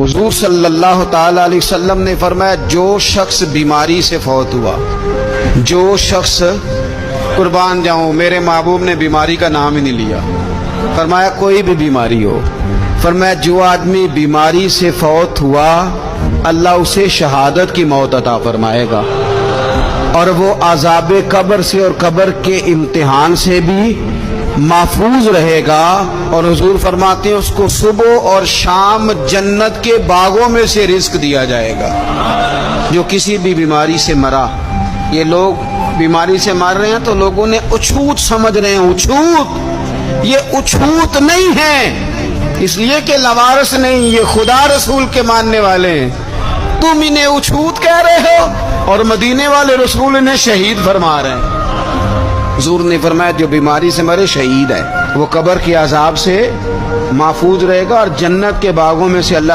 حضور صلی اللہ تعالی علیہ وسلم نے فرمایا جو شخص بیماری سے فوت ہوا، جو شخص، قربان جاؤں میرے محبوب نے بیماری کا نام ہی نہیں لیا، فرمایا کوئی بھی بیماری ہو، فرمایا جو آدمی بیماری سے فوت ہوا اللہ اسے شہادت کی موت عطا فرمائے گا، اور وہ عذاب قبر سے اور قبر کے امتحان سے بھی محفوظ رہے گا، اور حضور فرماتے ہیں اس کو صبح اور شام جنت کے باغوں میں سے رزق دیا جائے گا۔ جو کسی بھی بیماری سے مرا، یہ لوگ بیماری سے مر رہے ہیں تو لوگوں نے اچھوت سمجھ رہے ہیں، اچھوت، یہ اچھوت نہیں ہے، اس لیے کہ لوارث نہیں، یہ خدا رسول کے ماننے والے ہیں، تم انہیں اچھوت کہہ رہے ہو، اور مدینے والے رسول انہیں شہید فرما رہے ہیں۔ حضور نے فرمایا جو بیماری سے مرے شہید ہے، وہ قبر کے عذاب سے محفوظ رہے گا اور جنت کے باغوں میں سے اللہ